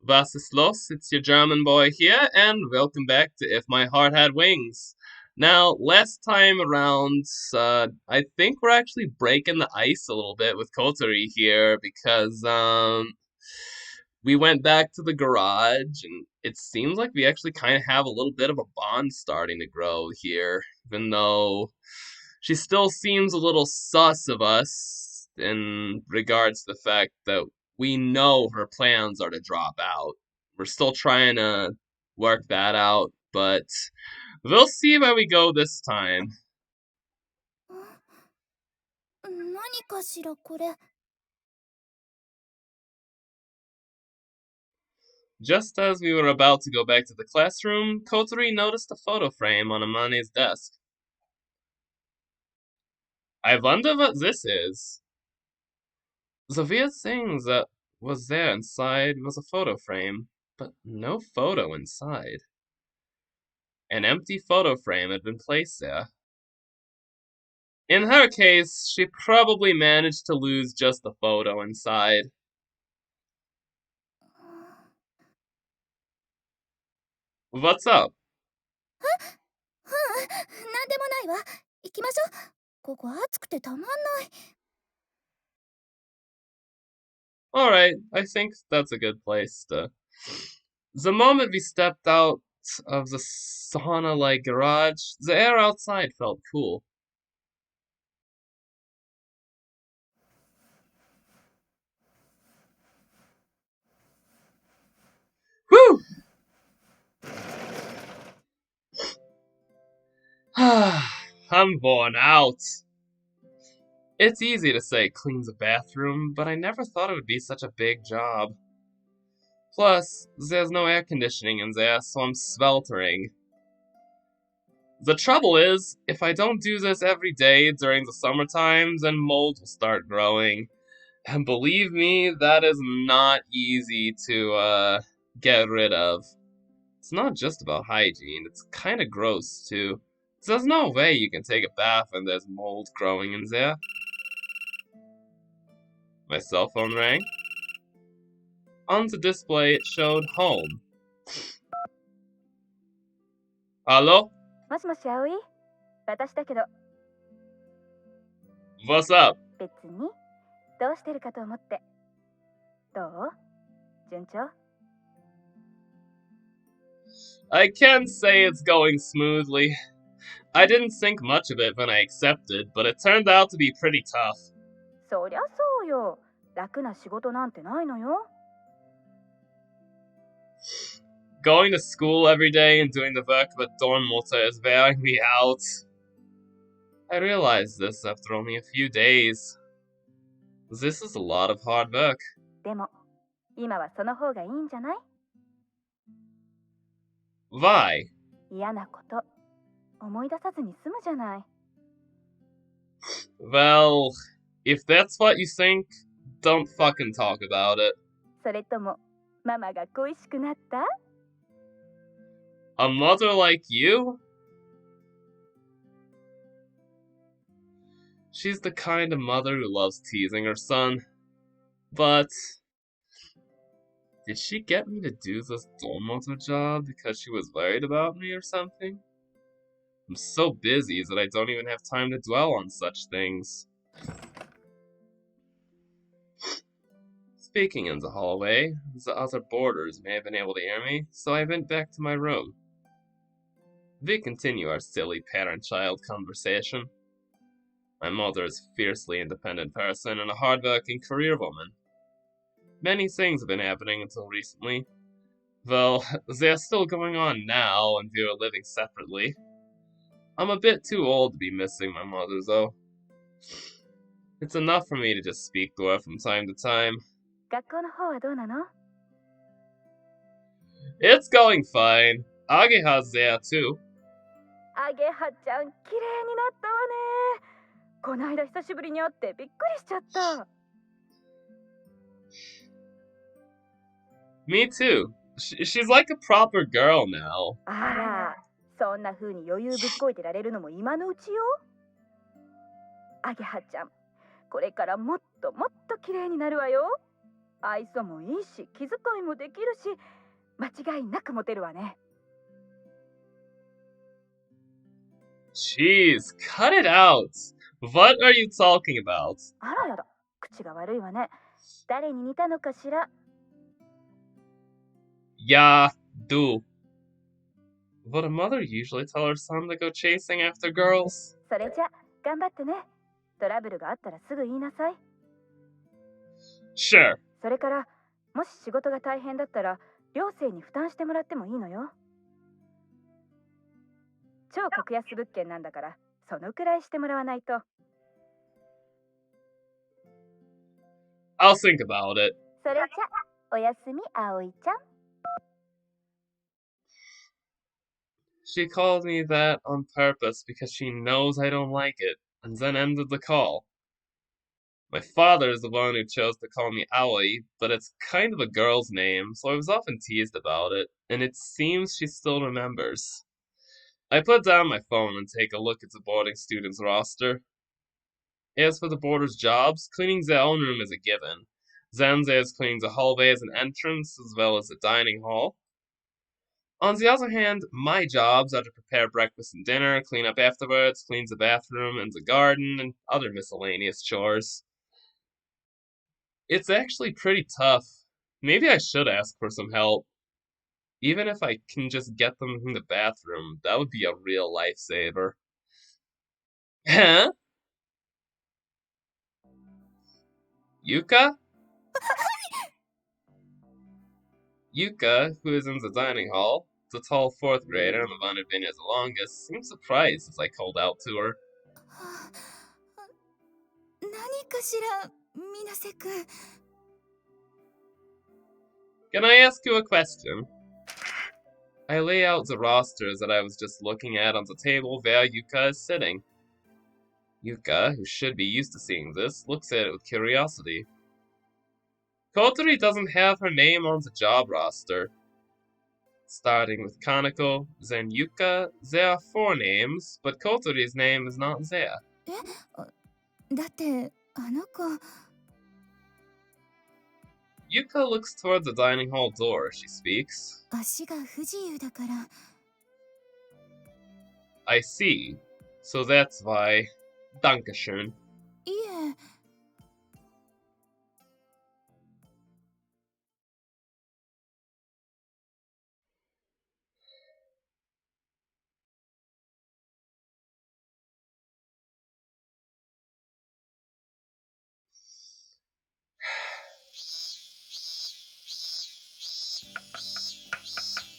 Was ist los? It's your German boy here, and welcome back to If My Heart Had Wings. Now, last time around, I think we're actually breaking the ice a little bit with Kotari here because, we went back to the garage, and it seems like we actually kind of have a little bit of a bond starting to grow here, even though she still seems a little sus of us in regards to the fact that we know her plans are to drop out. We're still trying to work that out, but we'll see where we go this time. 何かしらこれ。 Just as we were about to go back to the classroom, Kotari noticed a photo frame on Amane's desk. I wonder what this is. The weird thing that was there inside was a photo frame, but no photo inside. An empty photo frame had been placed there. In her case, she probably managed to lose just the photo inside. What's up? なんでもないわ。行きましょう。ここ暑くてたまんない。Alright, I think that's a good place to. The moment we stepped out of the sauna like garage, the air outside felt cool. Whew! I'm worn out. It's easy to say clean the bathroom, but I never thought it would be such a big job. Plus, there's no air conditioning in there, so I'm sweltering. The trouble is, if I don't do this every day during the summertime, then mold will start growing. And believe me, that is not easy to get rid of. It's not just about hygiene, it's kinda gross too. There's no way you can take a bath and there's mold growing in there. My cell phone rang. On the display, it showed home. Hello? もしもし葵？私だけど。What's up? 別にどうしてるかと思って。どう？順調？ I can't say it's going smoothly. I didn't think much of it when I accepted, but it turned out to be pretty tough. そりゃそうよ。楽な仕事なんてないのよ。Going to school every day and doing the work of a dorm mutter is wearing me out. I realized this after only a few days. This is a lot of hard work. でも今はその方がいいんじゃない？ Why? 嫌なこと思い出さずに済むじゃない。 Well, if that's what you think, don't fucking talk about it. それともママが恋しくなった？ A mother like you? She's the kind of mother who loves teasing her son. But did she get me to do this dormotor job because she was worried about me or something? I'm so busy that I don't even have time to dwell on such things. Speaking in the hallway, the other boarders may have been able to hear me, so I went back to my room. We continue our silly parent-child conversation. My mother is a fiercely independent person and a hard-working career woman. Many things have been happening until recently. Well, they're still going on now, and we are living separately. I'm a bit too old to be missing my mother, though. It's enough for me to just speak to her from time to time. 学校の方はどうなの？ It's going fine. Ageha's there too. あげはちゃん、綺麗になったわね。こないだ久しぶりに会ってびっくりしちゃった。 Me too. She's like a proper girl now. あら、そんな風に余裕ぶっこいてられるのも今のうちよ。あげはちゃん、これからもっともっと綺麗になるわよ。愛想もいいし、気遣いもできるし、間違いなくモテるわね。Jeez, cut it out. What are you talking about? あらやだ、口が悪いわね。誰に似たのかしら。Yeah, do. Would a mother usually tell her son to go chasing after girls? それじゃ、頑張ってね。トラブルがあったらすぐ言いなさい。Sure. それから、もし仕事が大変だったら、寮生に負担してもらってもいいのよ。超格安物件なんだから、そのくらいしてもらわないと。I'll think about it. それじゃ、おやすみ、葵ちゃん。She called me that on purpose because she knows I don't like it, and then ended the call. My father is the one who chose to call me Aoi, but it's kind of a girl's name, so I was often teased about it, and it seems she still remembers. I put down my phone and take a look at the boarding students' roster. As for the boarders' jobs, cleaning their own room is a given. Then there's cleaning the hallways and entrance, as well as the dining hall. On the other hand, my jobs are to prepare breakfast and dinner, clean up afterwards, clean the bathroom and the garden, and other miscellaneous chores. It's actually pretty tough. Maybe I should ask for some help. Even if I can just get them in the bathroom, that would be a real lifesaver. Huh? Yuka? Yuka, who is in the dining hall, the tall fourth grader and the one who'd been here the longest, seemed surprised as I called out to her. 何かしら、水瀬くん。Can I ask you a question? I lay out the rosters that I was just looking at on the table where Yuka is sitting. Yuka, who should be used to seeing this, looks at it with curiosity. Kotori doesn't have her name on the job roster. Starting with Kaneko, then Yuka, there are 4 names, but Kotori's name is not there. だって、あの子。Yuka looks toward the dining hall door as she speaks. 足が不自由だから。I see. So that's why. Dankeschön. いえ。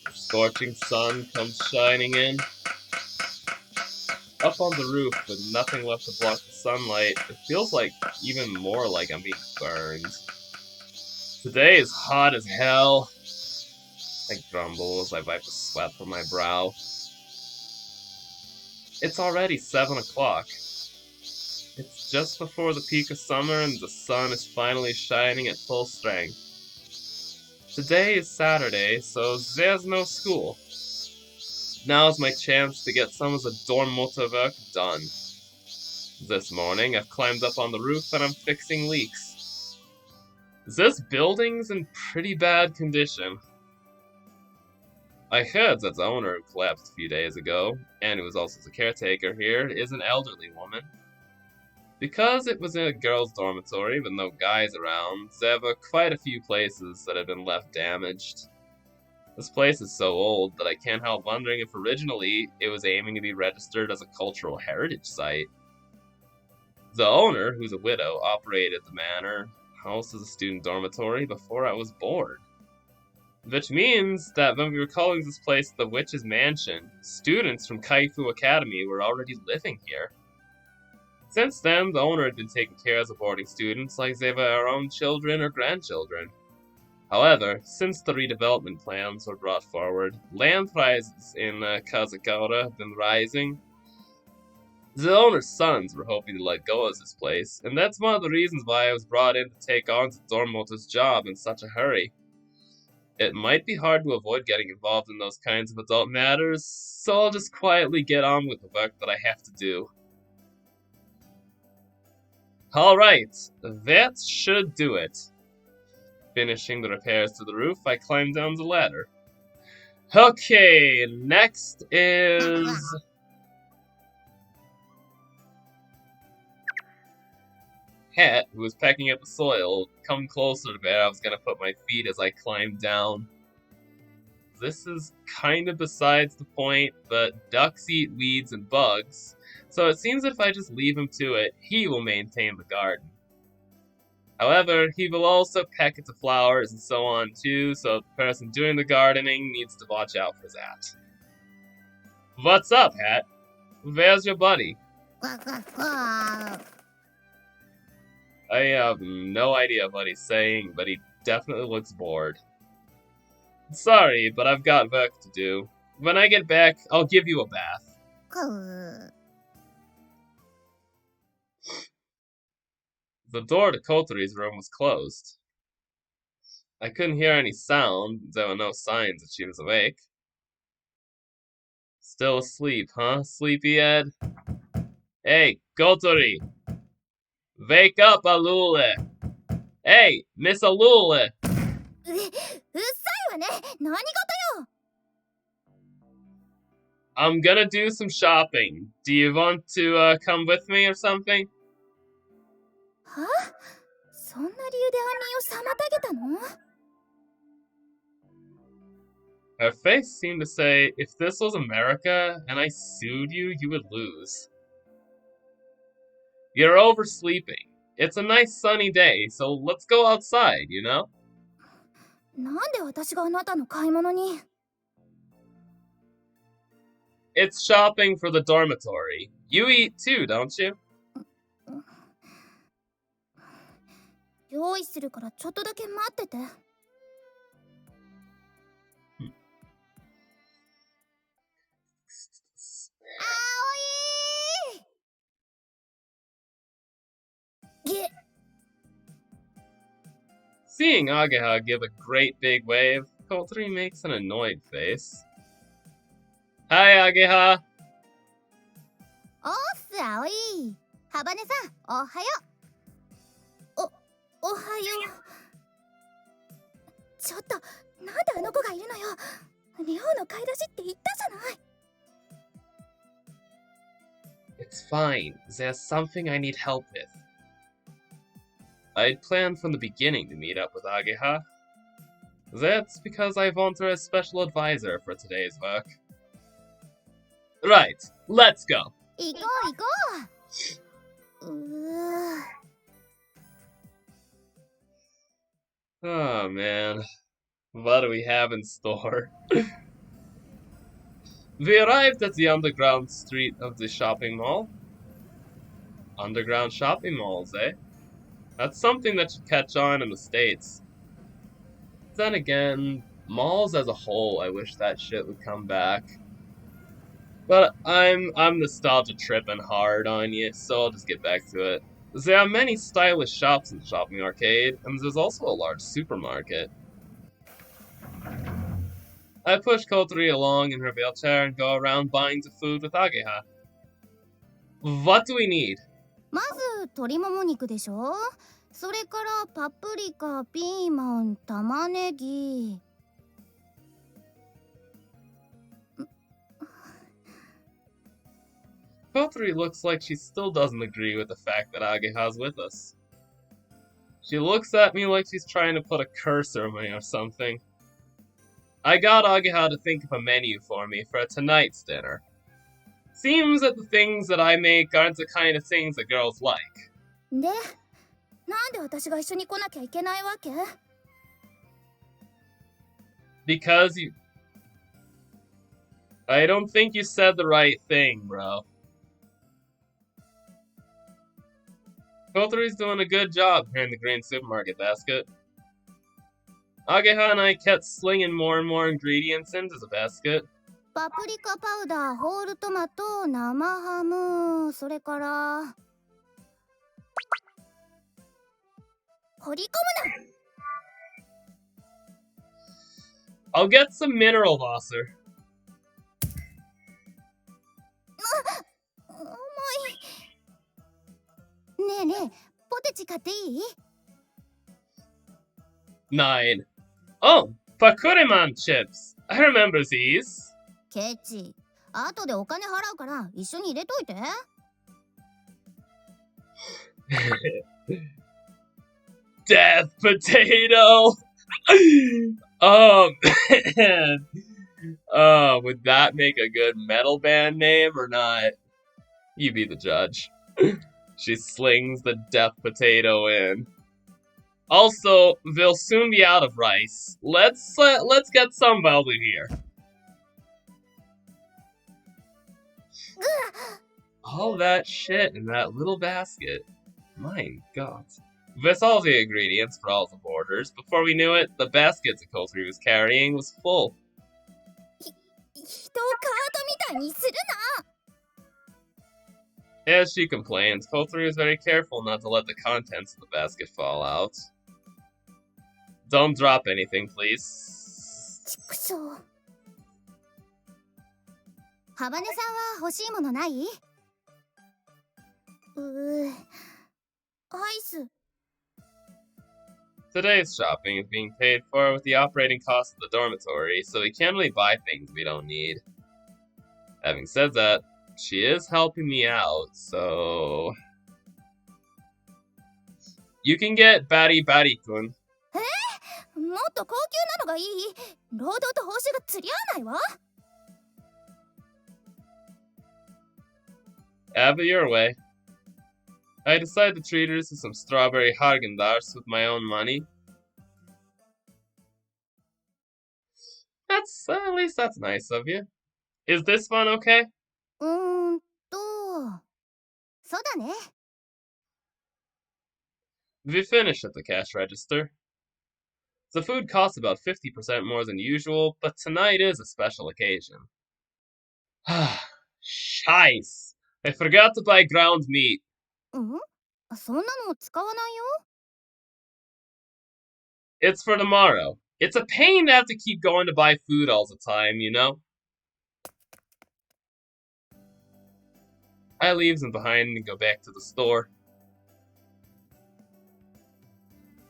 The scorching sun comes shining in. Up on the roof, with nothing left to block the sunlight, it feels even more like I'm being burned. Today is hot as hell. I grumble as I wipe the sweat from my brow. It's already 7 o'clock. It's just before the peak of summer and the sun is finally shining at full strength. Today is Saturday, so there's no school. Now's my chance to get some of the dorm motor work done. This morning, I've climbed up on the roof and I'm fixing leaks. This building's in pretty bad condition. I heard that the owner who collapsed a few days ago, and who was also the caretaker here, is an elderly woman. Because it was in a girls' dormitory with no guys around, there were quite a few places that had been left damaged. This place is so old that I can't help wondering if originally it was aiming to be registered as a cultural heritage site. The owner, who's a widow, operated the manor house as a student dormitory before I was born. Which means that when we were calling this place the Witch's Mansion, students from Kaifu Academy were already living here. Since then, the owner had been taking care of the boarding students like they were our own children or grandchildren. However, since the redevelopment plans were brought forward, land prices in Kazakura have been rising. The owner's sons were hoping to let go of this place, and that's one of the reasons why I was brought in to take on the Dormoto's job in such a hurry. It might be hard to avoid getting involved in those kinds of adult matters, so I'll just quietly get on with the work that I have to do. Alright, that should do it. Finishing the repairs to the roof, I climb down the ladder. Okay, next is Hat, who was pecking at the soil. Come closer to where I was gonna put my feet as I climbed down. This is kind of besides the point, but ducks eat weeds and bugs, so it seems that if I just leave him to it, he will maintain the garden. However, he will also peck at the flowers and so on too, so the person doing the gardening needs to watch out for that. What's up, Hat? Where's your buddy? I have no idea what he's saying, but he definitely looks bored. Sorry, but I've got work to do. When I get back, I'll give you a bath. The door to Kotori's room was closed. I couldn't hear any sound, there were no signs that she was awake. Still asleep, huh, sleepyhead? Hey, Kotori! Wake up, Alule! Hey, Miss Alule! I'm gonna do some shopping. Do you want to come with me or something? Her face seemed to say, if this was America and I sued you, you would lose. You're oversleeping. It's a nice sunny day, so let's go outside, you know? It's shopping for the dormitory. You eat too, don't you? Seeing Ageha give a great big wave, Kotori makes an annoyed face. Hi, Ageha! It's fine. There's something I need help with. I'd planned from the beginning to meet up with Ageha. That's because I want her as special advisor for today's work. Right, let's go. Oh man, what do we have in store? We arrived at the underground street of the shopping mall. Underground shopping malls, eh? That's something that should catch on in the States. Then again, malls as a whole, I wish that shit would come back. But I'm nostalgia tripping hard on you, so I'll just get back to it. There are many stylish shops in the shopping arcade, and there's also a large supermarket. I push Kotori along in her wheelchair and go around buying the food with Ageha. What do we need? Kotori looks like she still doesn't agree with the fact that Ageha's with us. She looks at me like she's trying to put a curse on me or something. I got Ageha to think of a menu for me for tonight's dinner. Seems that the things that I make aren't the kind of things that girls like. Because you... I don't think you said the right thing, bro. Kotori's doing a good job here in the green supermarket basket. Ageha and I kept slinging more and more ingredients into the basket. I'll get some mineral Wasser. 9. Oh, Pakuriman chips. I remember these. ケチ、後でお金払うから一緒に入れといて。Death potato. Oh man. Oh, would that make a good metal band name or not? You be the judge. She slings the death potato in. Also, they'll soon be out of rice. Let's get some while we're here. All that shit in that little basket. My god. With all the ingredients for all the orders, before we knew it, the basket Zakotri was carrying was full. 人をカートみたいにするな。 As she complains, Kothri is very careful not to let the contents of the basket fall out. Don't drop anything, please. ちくしょう。ハバネさんは欲しいものない？アイス。 Today's shopping is being paid for with the operating costs of the dormitory, so we can't really buy things we don't need. Having said that, she is helping me out, so... You can get Batty Batty-kun. もっと高級なのがいい。労働と報酬が釣り合わないわ。 Have it your way. I decided to treat her to some strawberry Haagen-Dazs with my own money. At least that's nice of you. Is this one okay? そうだね。 We finished at the cash register. The food costs about 50% more than usual, but tonight is a special occasion. Scheiße! I forgot to buy ground meat. そんなの使わないよ。 It's for tomorrow. It's a pain to have to keep going to buy food all the time, you know? I leave them behind and go back to the store.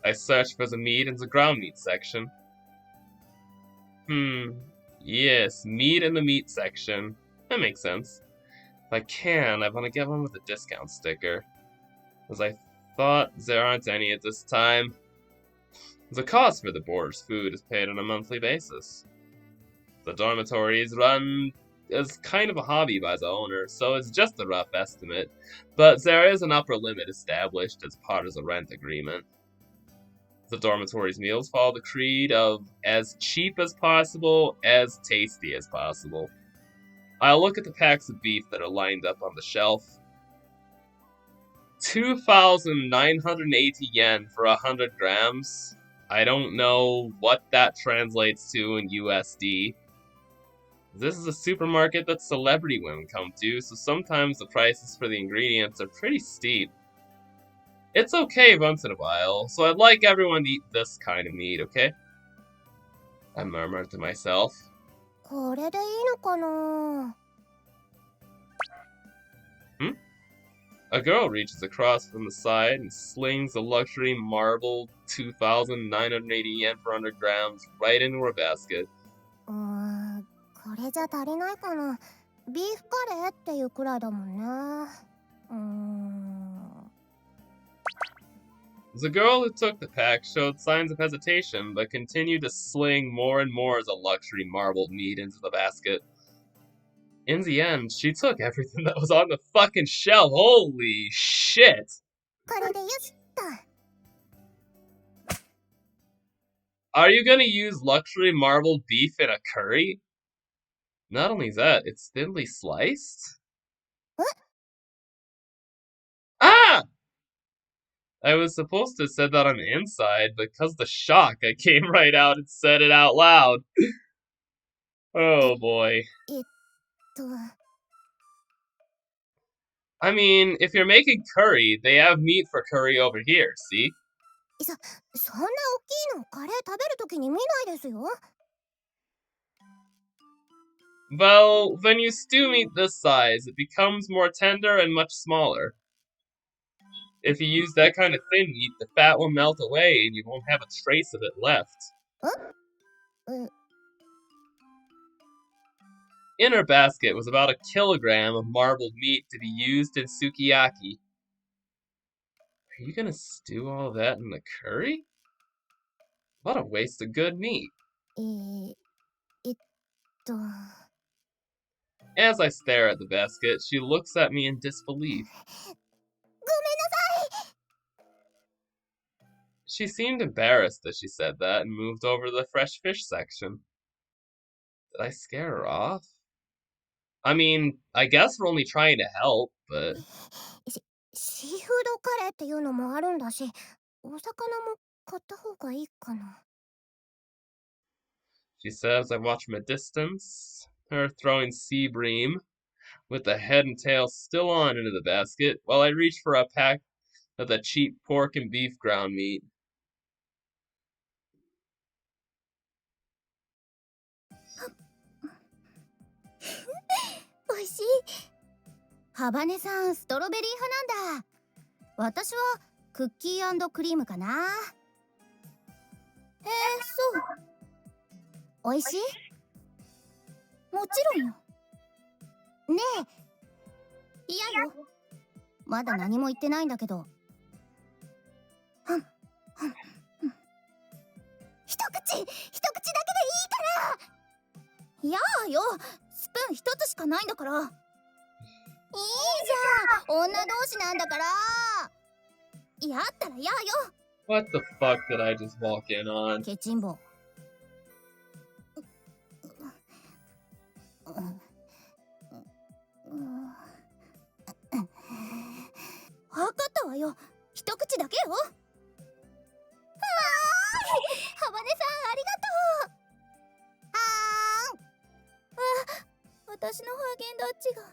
I search for the meat in the ground meat section. Yes, meat in the meat section. That makes sense. If I can, I want to get one with a discount sticker. As I thought there aren't any at this time. The cost for the boarder's food is paid on a monthly basis. The dormitory is run as kind of a hobby by the owner, so it's just a rough estimate, but there is an upper limit established as part of the rent agreement. The dormitory's meals follow the creed of as cheap as possible, as tasty as possible. I'll look at the packs of beef that are lined up on the shelf. 2,980 yen for 100 grams. I don't know what that translates to in USD. This is a supermarket that celebrity women come to, so sometimes the prices for the ingredients are pretty steep. It's okay once in a while, so I'd like everyone to eat this kind of meat, okay? I murmured to myself. これでいいのかな。 A girl reaches across from the side and slings a luxury marble 2,980 yen for 100 grams right into her basket. これじゃ足りないかな。ビーフカレーっていうくらいだもんね。The girl who took the pack showed signs of hesitation, but continued to sling more and more of the luxury marbled meat into the basket. In the end, she took everything that was on the fucking shelf. Holy shit! これでよしっと。 Are you gonna use luxury marbled beef in a curry? Not only that, it's thinly sliced? What? Ah! I was supposed to have said that on the inside, but because of the shock, I came right out and said it out loud. Oh boy. I mean, if you're making curry, they have meat for curry over here, see? そんな大きいのカレー食べるときに見ないですよ。 Well, when you stew meat this size, it becomes more tender and much smaller. If you use that kind of thin meat, the fat will melt away and you won't have a trace of it left. In her basket was about a kilogram of marbled meat to be used in sukiyaki. Are you gonna stew all that in the curry? What a waste of good meat. えっと。As I stare at the basket, she looks at me in disbelief. She seemed embarrassed as she said that and moved over to the fresh fish section. Did I scare her off? I mean, I guess we're only trying to help, but シーフードカレーっていうのもあるんだし、お魚も買った方がいいかな。she says I watch from a distance, her throwing sea bream with the head and tail still on into the basket while I reach for a pack of the cheap pork and beef ground meat. 美味しい。ハバネさん、ストロベリー派なんだ。私はクッキー&クリームかな。そう。美味しい？もちろんよ。ねえ。嫌よ。まだ何も言ってないんだけど。一口だけでいいから。やあよ。スプーン一つしかないんだから。いいじゃん。女同士なんだから。やったらやあよ。What the fuck did I just walk in on? ケチンボ。わかったわよ。一口だけよ。はーい。ハバネさんありがとう。私のハーゲンダッチが。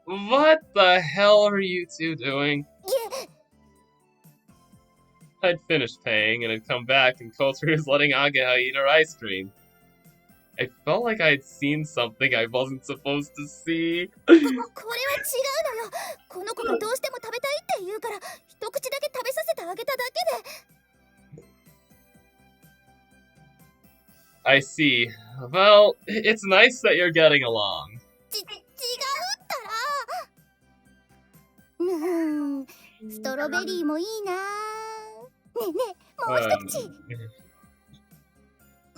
What the hell are you two doing? I'd finished paying and had come back, and Coulter was letting Ageha eat her ice cream. I felt like I'd seen something I wasn't supposed to see. これは違うのよ。この子がどうしても食べたいって言うから、一口だけ食べさせてあげただけで。I see. Well, it's nice that you're getting along. 違うったら。ストロベリーもいいな。ねえねえ、もう一口。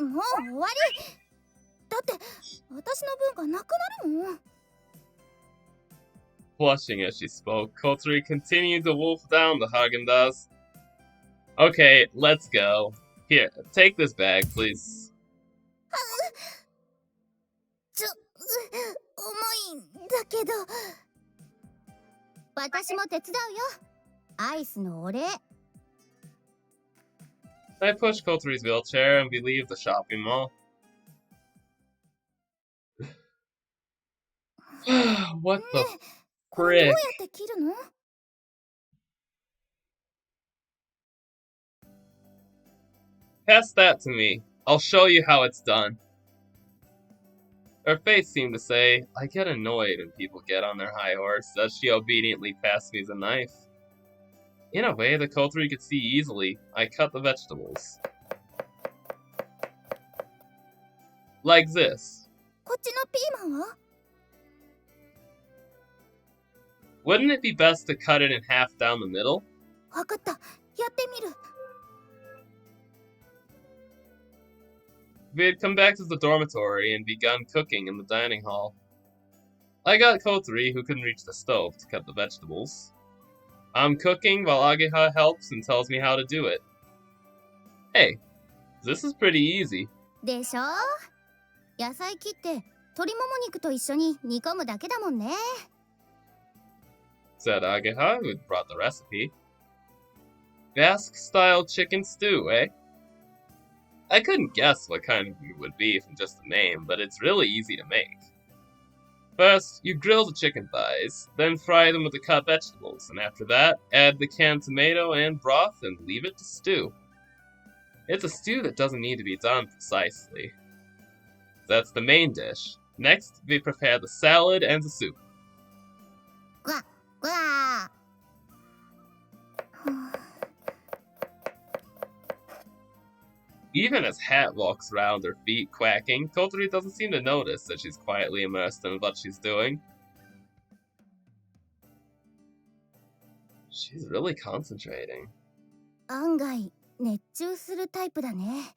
もう終わり。だって私の分がなくなるもん。Blushing as she spoke, Coulter continued to wolf down the Haagen-Dazs. Okay, let's go. Here, take this bag, please. 重いんだけど。私も手伝うよ。アイスのお礼。I push Coulter's wheelchair and we leave the shopping mall. What the これどう frick? やって切るの？ Pass that to me. I'll show you how it's done. Her face seemed to say, I get annoyed when people get on their high horse, as she obediently passed me the knife. In a way the Coulter could see easily, I cut the vegetables. Like this. こっちのピーマンは？ Wouldn't it be best to cut it in half down the middle? わかった。やってみる。We had come back to the dormitory and begun cooking in the dining hall. I got Kotari, who couldn't reach the stove, to cut the vegetables. I'm cooking while Ageha helps and tells me how to do it. Hey, this is pretty easy. でしょ？野菜切って鶏もも肉と一緒に煮込むだけだもんね。Said Ageha, who had brought the recipe. Basque-style chicken stew, eh? I couldn't guess what kind it would be from just the name, but it's really easy to make. First, you grill the chicken thighs, then fry them with the cut vegetables, and after that, add the canned tomato and broth and leave it to stew. It's a stew that doesn't need to be done precisely. That's the main dish. Next, we prepare the salad and the soup. Gwa, gwa. Even as Hat walks around her feet quacking, Kotori doesn't seem to notice that she's quietly immersed in what she's doing. She's really concentrating. 案外、熱中するタイプだね。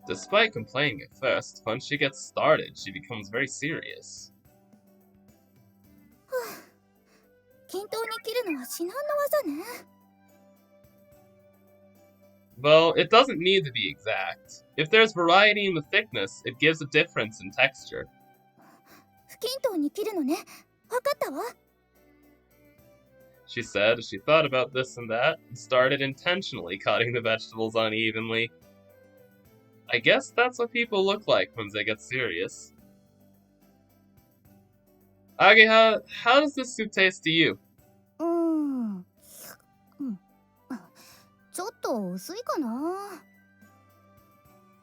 Despite complaining at first, once she gets started, she becomes very serious. 均等に切るのは至難の技ね。Well, it doesn't need to be exact. If there's variety in the thickness, it gives a difference in texture. 不均等に切るのね。わかったわ。She said as she thought about this and that, and started intentionally cutting the vegetables unevenly. I guess that's what people look like when they get serious. Ageha, how does this soup taste to you? ちょっと薄いかな。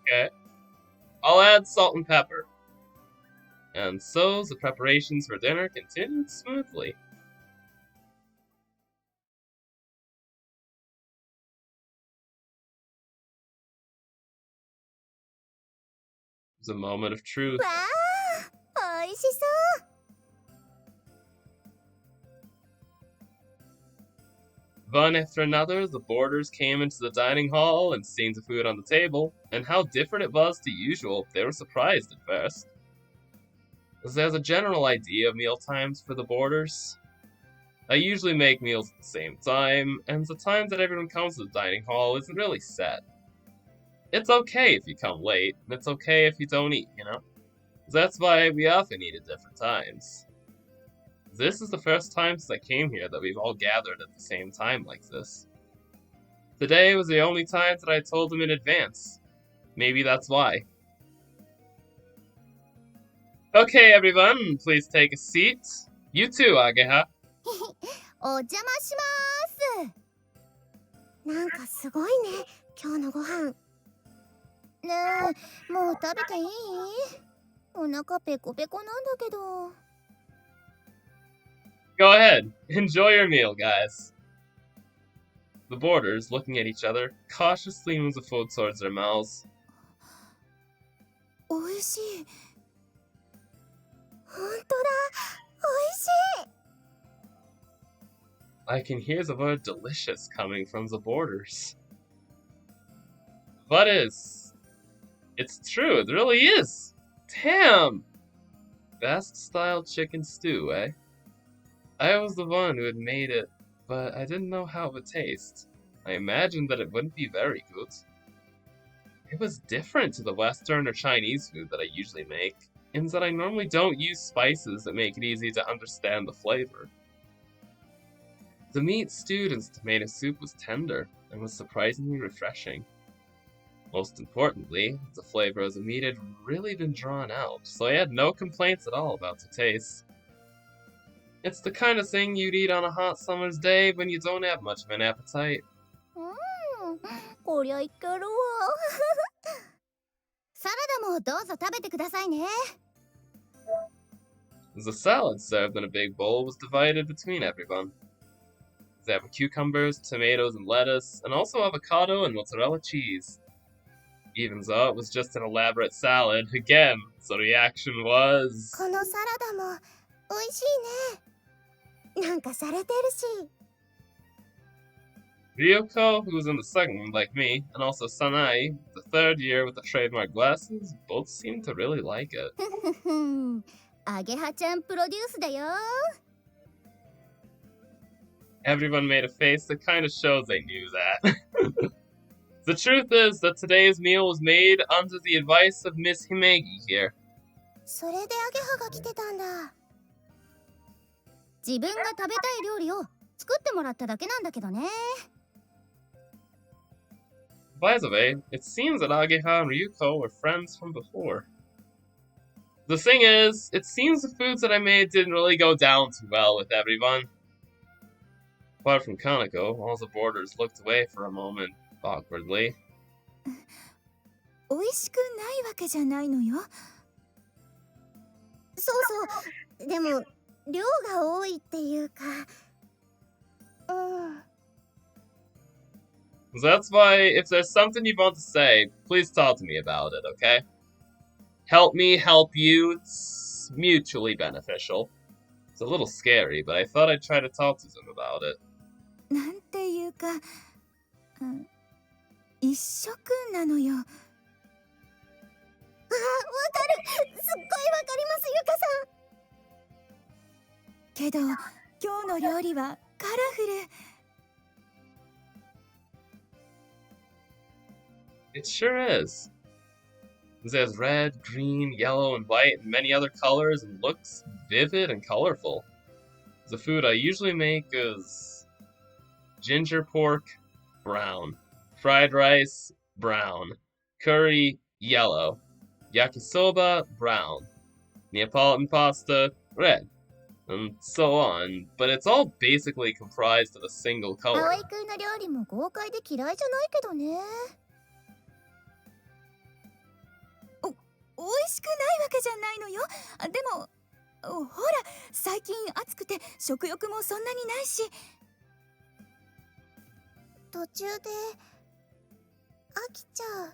Okay. I'll add salt and pepper. And so the preparations for dinner continued smoothly. It was a moment of truth. わあ、美味しそう。One after another, the boarders came into the dining hall and seen the food on the table, and how different it was to usual, they were surprised at first. There's a general idea of meal times for the boarders. I usually make meals at the same time, and the time that everyone comes to the dining hall isn't really set. It's okay if you come late, and it's okay if you don't eat, you know? That's why we often eat at different times. This is the first time since I came here that we've all gathered at the same time like this. Today was the only time that I told them in advance. Maybe that's why. Okay, everyone, please take a seat. You too, Ageha. お邪魔します。なんかすごいね、今日のご飯。ねえ、もう食べていい？お腹ペコペコなんだけど。Go ahead, enjoy your meal, guys. The boarders, looking at each other, cautiously move the food towards their mouths. おいしい。ほんとだ、おいしい。I can hear the word delicious coming from the boarders. What is? It's true, it really is. Damn! Best style chicken stew, eh? I was the one who had made it, but I didn't know how it would taste. I imagined that it wouldn't be very good. It was different to the Western or Chinese food that I usually make, in that I normally don't use spices that make it easy to understand the flavor. The meat stewed in tomato soup was tender and was surprisingly refreshing. Most importantly, the flavor of the meat had really been drawn out, so I had no complaints at all about the taste. It's the kind of thing you'd eat on a hot summer's day when you don't have much of an appetite. こりゃいけるわ。サラダもどうぞ食べてくださいね。The salad served in a big bowl was divided between everyone. There were cucumbers, tomatoes, and lettuce, and also avocado and mozzarella cheese. Even though it was just an elaborate salad, again, the reaction was... このサラダも美味しいね。なんか洒落てるし。Ryoko, who was in the second one like me, and also Sanai, the third year with the trademark glasses, both seemed to really like it. アゲハちゃんプロデュースだよ。Everyone made a face that kind of shows they knew that. The truth is that today's meal was made under the advice of Miss Himegi here. それでアゲハが来てたんだ。自分が食べたい料理を作ってもらっただけなんだけどね。By the way, it seems that Ageha and Ryuko were friends from before. The thing is, it seems the foods that I made didn't really go down too well with everyone. Apart from Kaneko, all the boarders looked away for a moment, awkwardly. 美味しくないわけじゃないのよ。そうそう。でも量が多いっていうか。うん。That's why, if there's something you want to say, please talk to me about it, okay? Help me help you. It's mutually beneficial. It's a little scary, but I thought I'd try to talk to them about it. なんていうか、うん、一食なのよ。あ、わかる。すっごいわかります、ゆかさん。けど今日の料理はカラフル。It sure is. It has red, green, yellow, and white, and many other colors, and looks vivid and colorful. The food I usually make is ginger pork, brown. Fried rice, brown. Curry, yellow. Yakisoba, brown. Neapolitan pasta, red. And so on, but it's all basically comprised of a single color. 葵くんの料理も豪快で嫌いじゃないけどね。美味しくないわけじゃないのよ。でもほら、最近暑くて食欲もそんなにないし。途中で飽きちゃう。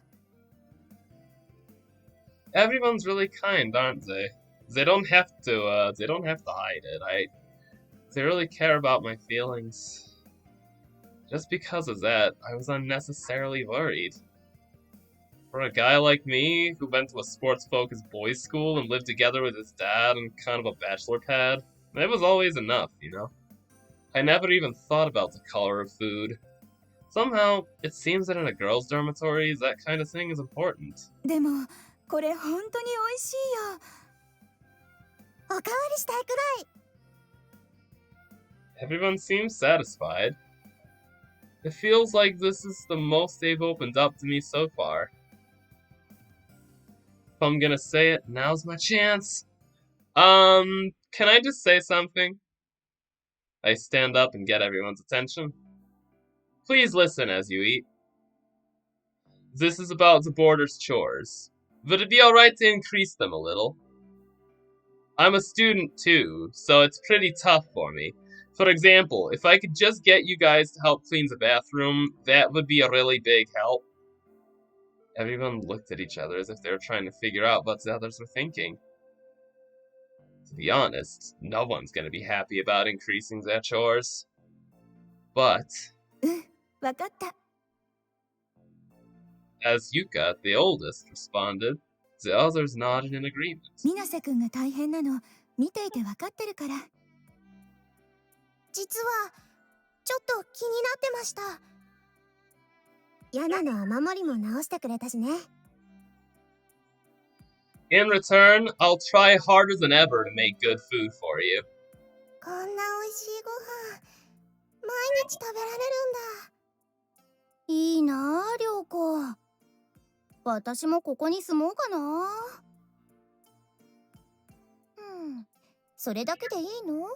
Everyone's really kind, aren't they? They don't have to. They don't have to hide it. They really care about my feelings. Just because of that, I was unnecessarily worried. For a guy like me, who went to a sports-focused boys' school and lived together with his dad and kind of a bachelor pad, it was always enough, you know? I never even thought about the color of food. Somehow, it seems that in a girls' dormitory, that kind of thing is important. でもこれ本当に美味しいよ。おかわりしたいくらい。 Everyone seems satisfied. It feels like this is the most they've opened up to me so far. If I'm gonna say it, now's my chance. Can I just say something? I stand up and get everyone's attention. Please listen as you eat. This is about the boarder's chores. Would it be alright to increase them a little? I'm a student too, so it's pretty tough for me. For example, if I could just get you guys to help clean the bathroom, that would be a really big help. Everyone looked at each other as if they were trying to figure out what the others were thinking. To be honest, no one's gonna be happy about increasing their chores. But, わかった。 as Yuka, the oldest, responded, the others nodded in agreement. 水瀬くんが大変なの見ていてわかってるから。実はちょっと気になってました。ヤナの雨漏りも直してくれたしね。 In return, I'll try harder than ever to make good food for you. こんな美味しいご飯毎日食べられるんだ。いいなあ、涼子。私もここに住もうかな。それだけでいいの？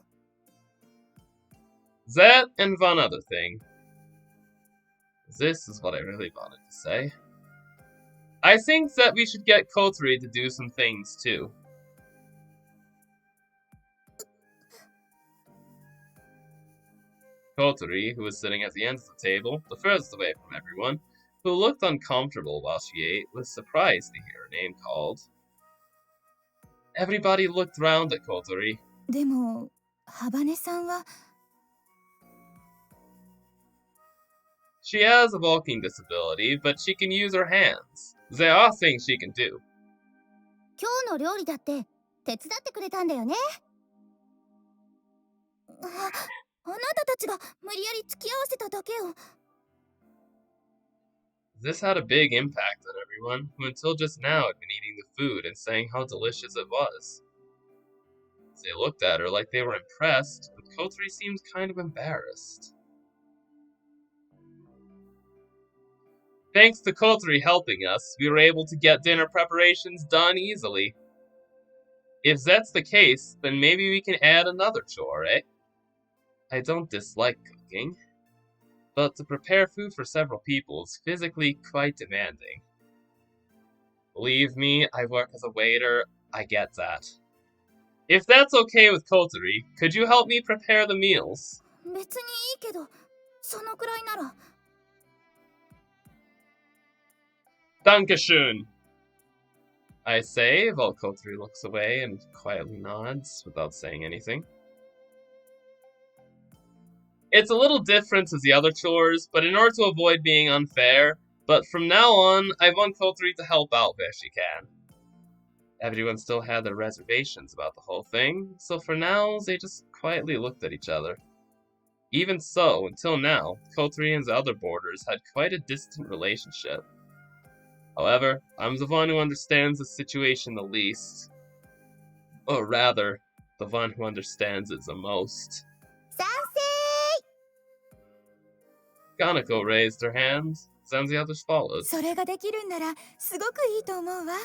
That and one other thing. This is what I really wanted to say. I think that we should get Kotari to do some things too. Kotari, who was sitting at the end of the table, the furthest away from everyone, who looked uncomfortable while she ate, was surprised to hear her name called. Everybody looked round at Kotari. でも、ハバネさんは。 She has a walking disability, but she can use her hands. There are things she can do. 今日の料理だって手伝ってくれたんだよね。あなたたちが無理やり付き合わせただけよ。 This had a big impact on everyone, who until just now had been eating the food and saying how delicious it was. They looked at her like they were impressed, but Kotari seemed kind of embarrassed. Thanks to Kotari helping us, we were able to get dinner preparations done easily. If that's the case, then maybe we can add another chore, eh? I don't dislike cooking, but to prepare food for several people is physically quite demanding. Believe me, I work as a waiter. I get that. If that's okay with Kotori, could you help me prepare the meals? 別にいいけど、そのくらいなら。Dankeschön, I say, while Kotori looks away and quietly nods without saying anything. It's a little different to the other chores, but in order to avoid being unfair, but from now on, I want Kotori to help out where she can. Everyone still had their reservations about the whole thing, so for now, they just quietly looked at each other. Even so, until now, Kotori and the other boarders had quite a distant relationship. However, I'm the one who understands the situation the least. Or rather, the one who understands it the most. 賛 Kanako raised her hand, then the others followed. 成。それができるんならすごくいいと思うわ。私も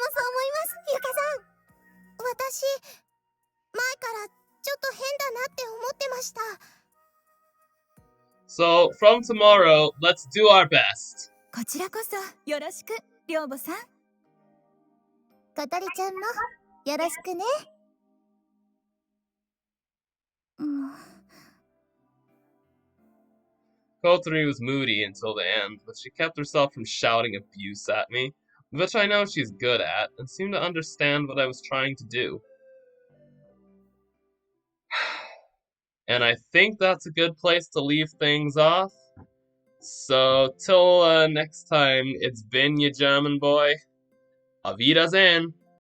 そう思います、ゆかさん。私、前からちょっと変だなって思ってました。So, from tomorrow, let's do our best. こちらこそよろしく、りょうぼさん。小鳥ちゃんもよろしくね。Kotori was moody until the end, but she kept herself from shouting abuse at me, which I know she's good at, and seemed to understand what I was trying to do. And I think that's a good place to leave things off. So, till next time, it's been your German boy. Auf Wiedersehen!